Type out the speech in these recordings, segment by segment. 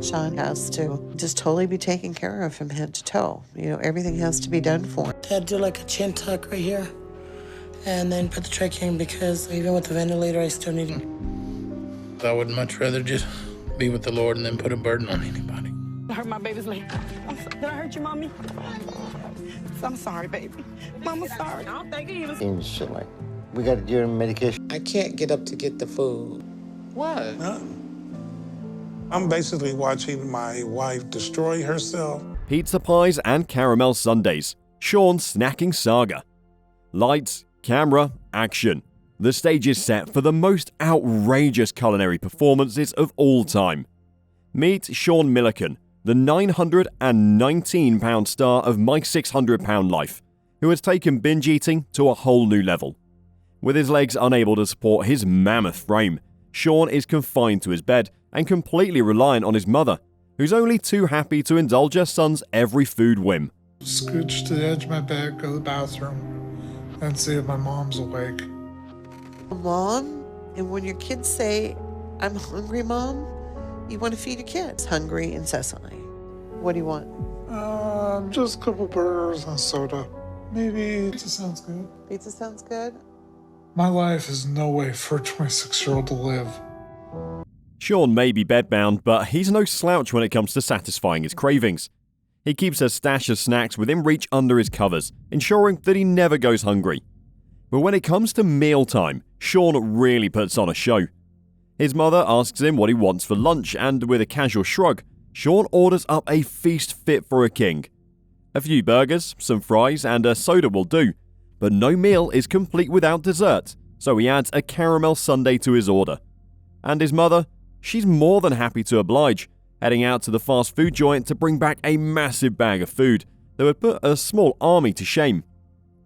Sean has to just totally be taken care of from head to toe. Everything has to be done for him. Dad, do like a chin tuck right here, and then put the trach in because even with the ventilator, I still need him. I would much rather just be with the Lord and then put a burden on anybody. I hurt my baby's leg. Did I hurt you, Mommy? I'm sorry, baby. Mama's sorry. I don't think he was. And shit like, we got to give him medication. I can't get up to get the food. What? I'm basically watching my wife destroy herself. Pizza pies and caramel sundaes. Sean's snacking saga. Lights, camera, action. The stage is set for the most outrageous culinary performances of all time. Meet Sean Milliken, the 919-pound star of My 600-Pound Life, who has taken binge eating to a whole new level. With his legs unable to support his mammoth frame, Sean is confined to his bed and completely reliant on his mother, who's only too happy to indulge her son's every food whim. Scooch to the edge of my bed, go to the bathroom, and see if my mom's awake. Mom, and when your kids say, "I'm hungry, Mom," you want to feed your kids hungry incessantly. What do you want? Just a couple burgers and soda. Maybe pizza sounds good. Pizza sounds good. My life is no way for a 26-year-old to live. Sean may be bedbound, but he's no slouch when it comes to satisfying his cravings. He keeps a stash of snacks within reach under his covers, ensuring that he never goes hungry. But when it comes to mealtime, Sean really puts on a show. His mother asks him what he wants for lunch, and with a casual shrug, Sean orders up a feast fit for a king. A few burgers, some fries, and a soda will do, but no meal is complete without dessert, so he adds a caramel sundae to his order. And his mother? She's more than happy to oblige, heading out to the fast food joint to bring back a massive bag of food that would put a small army to shame.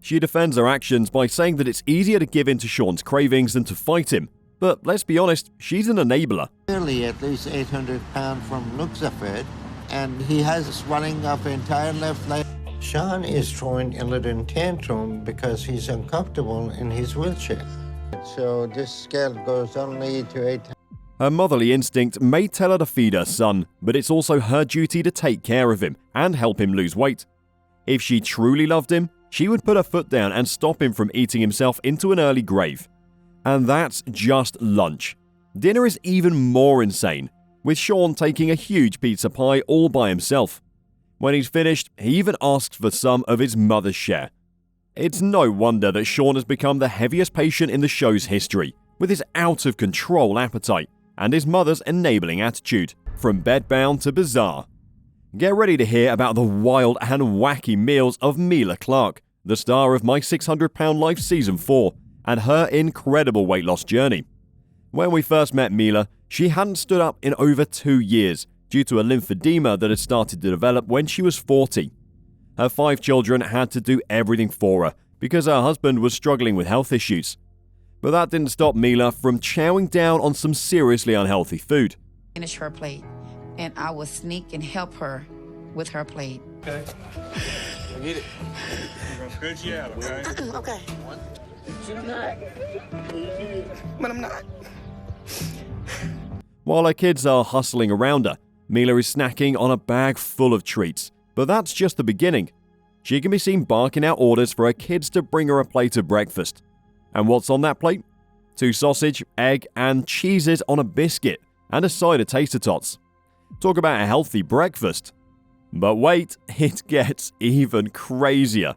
She defends her actions by saying that it's easier to give in to Sean's cravings than to fight him, but let's be honest, she's an enabler. Clearly at least 800 pounds from looks of it, and he has swelling of the entire left leg. Sean is throwing a little tantrum because he's uncomfortable in his wheelchair. So this scale goes only to 800. Her motherly instinct may tell her to feed her son, but it's also her duty to take care of him and help him lose weight. If she truly loved him, she would put her foot down and stop him from eating himself into an early grave. And that's just lunch. Dinner is even more insane, with Sean taking a huge pizza pie all by himself. When he's finished, he even asks for some of his mother's share. It's no wonder that Sean has become the heaviest patient in the show's history, with his out-of-control appetite and his mother's enabling attitude, from bedbound to bizarre. Get ready to hear about the wild and wacky meals of Mila Clarke, the star of My 600-Pound Life Season 4, and her incredible weight loss journey. When we first met Mila, she hadn't stood up in over 2 years due to a lymphedema that had started to develop when she was 40. Her 5 children had to do everything for her because her husband was struggling with health issues. But that didn't stop Mila from chowing down on some seriously unhealthy food. Finish her plate, and I will sneak and help her with her plate. Okay. Get it. We're gonna stretch you out, okay? Okay. But I'm not. While her kids are hustling around her, Mila is snacking on a bag full of treats. But that's just the beginning. She can be seen barking out orders for her kids to bring her a plate of breakfast. And what's on that plate? 2 sausage, egg, and cheeses on a biscuit, and a side of tater tots. Talk about a healthy breakfast. But wait, it gets even crazier.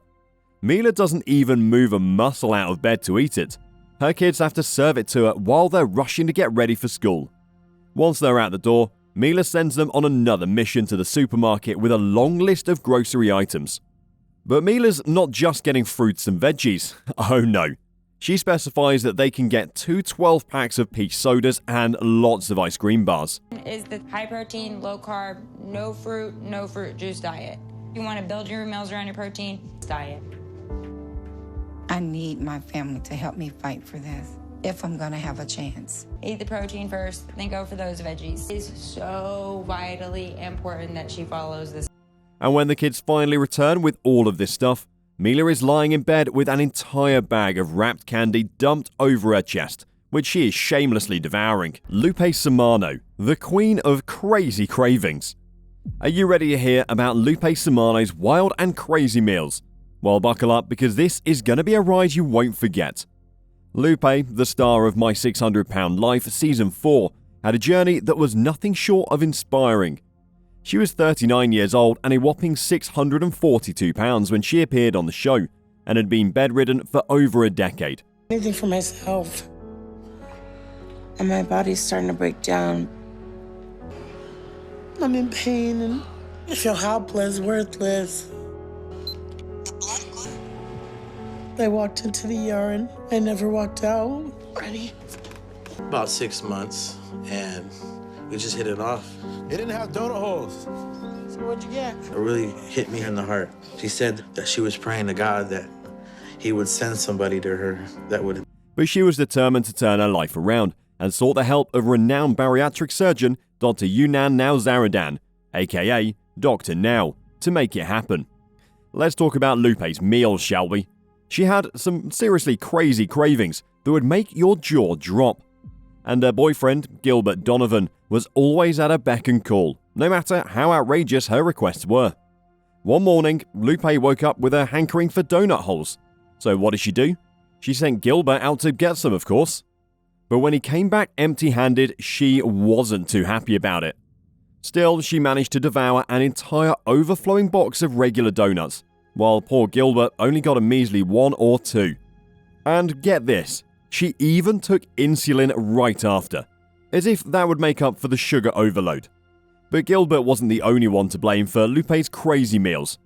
Mila doesn't even move a muscle out of bed to eat it. Her kids have to serve it to her while they're rushing to get ready for school. Once they're out the door, Mila sends them on another mission to the supermarket with a long list of grocery items. But Mila's not just getting fruits and veggies. Oh no. She specifies that they can get 2 12-packs of peach sodas and lots of ice cream bars. Is the high protein, low carb, no fruit juice diet. You want to build your meals around your protein diet. I need my family to help me fight for this if I'm going to have a chance. Eat the protein first, then go for those veggies. It's so vitally important that she follows this. And when the kids finally return with all of this stuff, Mila is lying in bed with an entire bag of wrapped candy dumped over her chest, which she is shamelessly devouring. Lupe Simano, the queen of crazy cravings. Are you ready to hear about Lupe Simano's wild and crazy meals? Well, buckle up because this is going to be a ride you won't forget. Lupe, the star of My 600 Pound Life Season 4, had a journey that was nothing short of inspiring. She was 39 years old and a whopping 642 pounds when she appeared on the show, and had been bedridden for over a decade. Anything for myself. And my body's starting to break down. I'm in pain and I feel helpless, worthless. I walked into the ER and I never walked out. Ready? About 6 months, and we just hit it off. It didn't have donut holes. So what'd you get? It really hit me in the heart. She said that she was praying to God that he would send somebody to her that would... But she was determined to turn her life around and sought the help of renowned bariatric surgeon Dr. Yunan Now-Zaradan, aka Dr. Now, to make it happen. Let's talk about Lupe's meals, shall we? She had some seriously crazy cravings that would make your jaw drop. And her boyfriend, Gilbert Donovan, was always at her beck and call, no matter how outrageous her requests were. One morning, Lupe woke up with a hankering for donut holes. So what did she do? She sent Gilbert out to get some, of course. But when he came back empty-handed, she wasn't too happy about it. Still, she managed to devour an entire overflowing box of regular donuts, while poor Gilbert only got a measly 1 or 2. And get this, she even took insulin right after, as if that would make up for the sugar overload. But Gilbert wasn't the only one to blame for Lupe's crazy meals.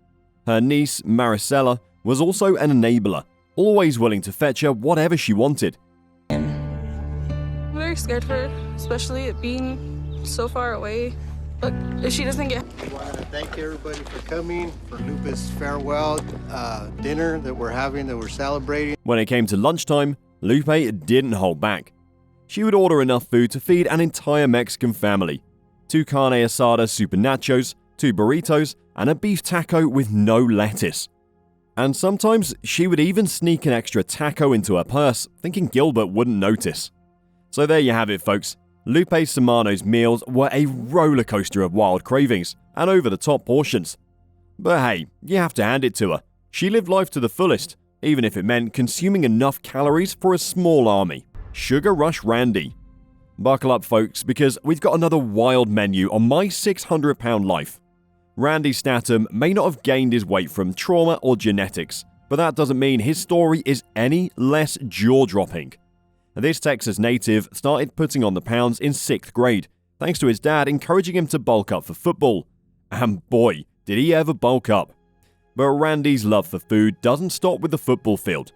Her niece, Maricela, was also an enabler, always willing to fetch her whatever she wanted. I'm very scared for her, especially it being so far away. But if she doesn't get... I want to thank everybody for coming for Lupe's farewell dinner that we're having, that we're celebrating. When it came to lunchtime, Lupe didn't hold back. She would order enough food to feed an entire Mexican family. 2 carne asada super nachos, 2 burritos, and a beef taco with no lettuce. And sometimes she would even sneak an extra taco into her purse, thinking Gilbert wouldn't notice. So there you have it, folks. Lupe Simano's meals were a roller coaster of wild cravings and over-the-top portions. But hey, you have to hand it to her. She lived life to the fullest, even if it meant consuming enough calories for a small army. Sugar Rush Randy. Buckle up, folks, because we've got another wild menu on My 600 Pound Life. Randy Statham may not have gained his weight from trauma or genetics, but that doesn't mean his story is any less jaw-dropping. This Texas native started putting on the pounds in 6th grade, thanks to his dad encouraging him to bulk up for football. And boy, did he ever bulk up. But Randy's love for food doesn't stop with the football field.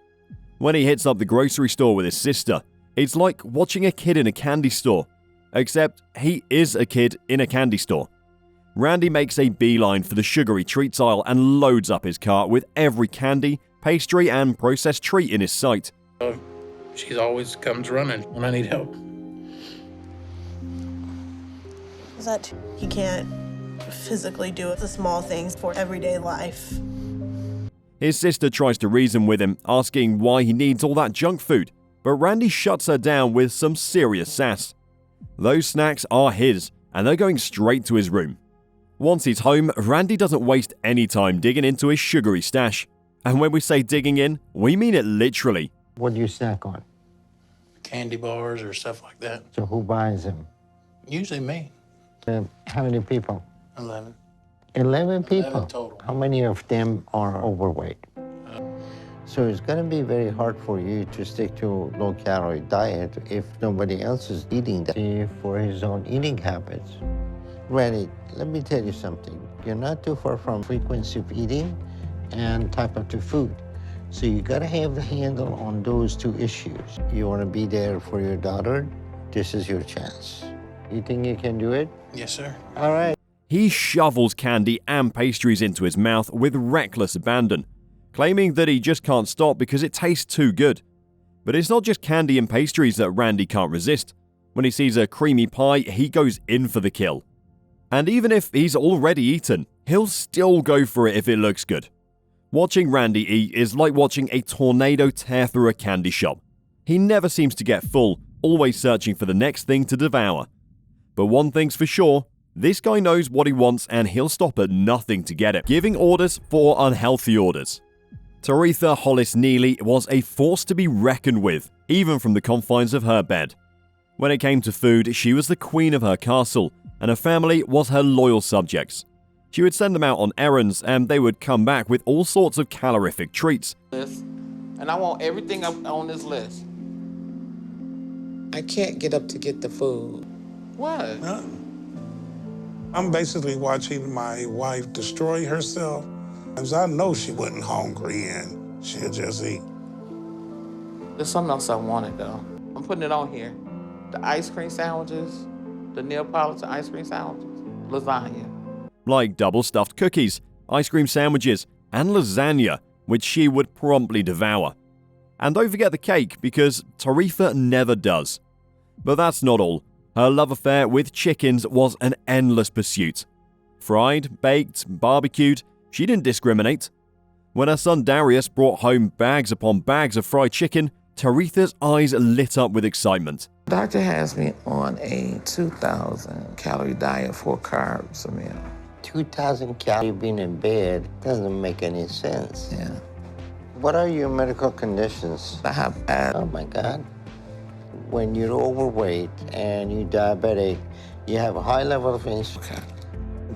When he hits up the grocery store with his sister, it's like watching a kid in a candy store. Except he is a kid in a candy store. Randy makes a beeline for the sugary treats aisle and loads up his cart with every candy, pastry, and processed treat in his sight. She always comes running when I need help. Is that he can't physically do the small things for everyday life? His sister tries to reason with him, asking why he needs all that junk food, but Randy shuts her down with some serious sass. Those snacks are his, and they're going straight to his room. Once he's home, Randy doesn't waste any time digging into his sugary stash. And when we say digging in, we mean it literally. What do you snack on? Candy bars or stuff like that. So who buys them? Usually me. How many people? 11. 11 people? 11 total. How many of them are overweight? So it's going to be very hard for you to stick to low-calorie diet if nobody else is eating that for his own eating habits. Randy, let me tell you something. You're not too far from frequency of eating and type of food. So you got to have the handle on those 2 issues. You want to be there for your daughter? This is your chance. You think you can do it? Yes, sir. All right. He shovels candy and pastries into his mouth with reckless abandon, claiming that he just can't stop because it tastes too good. But it's not just candy and pastries that Randy can't resist. When he sees a creamy pie, he goes in for the kill. And even if he's already eaten, he'll still go for it if it looks good. Watching Randy eat is like watching a tornado tear through a candy shop. He never seems to get full, always searching for the next thing to devour. But one thing's for sure, this guy knows what he wants and he'll stop at nothing to get it, giving orders for unhealthy orders. Taretha Hollis Neely was a force to be reckoned with, even from the confines of her bed. When it came to food, she was the queen of her castle, and her family was her loyal subjects. She would send them out on errands, and they would come back with all sorts of calorific treats. And I want everything up on this list. I can't get up to get the food. What? I'm basically watching my wife destroy herself. Because I know she wasn't hungry and she'll just eat. There's something else I wanted, though. I'm putting it on here. The ice cream sandwiches, the Neapolitan ice cream sandwiches, lasagna. Like double-stuffed cookies, ice cream sandwiches, and lasagna, which she would promptly devour. And don't forget the cake, because Taretha never does. But that's not all. Her love affair with chickens was an endless pursuit. Fried, baked, barbecued, she didn't discriminate. When her son Darius brought home bags upon bags of fried chicken, Taretha's eyes lit up with excitement. Doctor has me on a 2,000 calorie diet for carbs a meal. 2,000 calories being in bed doesn't make any sense. Yeah. What are your medical conditions? I have asthma. Oh my God. When you're overweight and you're diabetic, you have a high level of insulin. Okay.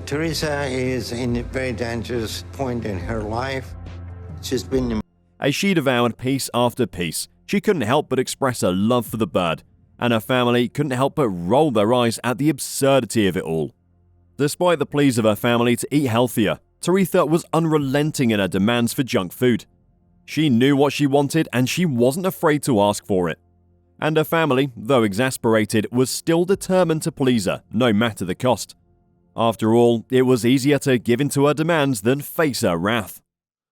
Teresa is in a very dangerous point in her life. She's been... As she devoured piece after piece, she couldn't help but express her love for the bird, and her family couldn't help but roll their eyes at the absurdity of it all. Despite the pleas of her family to eat healthier, Taretha was unrelenting in her demands for junk food. She knew what she wanted and she wasn't afraid to ask for it. And her family, though exasperated, was still determined to please her, no matter the cost. After all, it was easier to give in to her demands than face her wrath.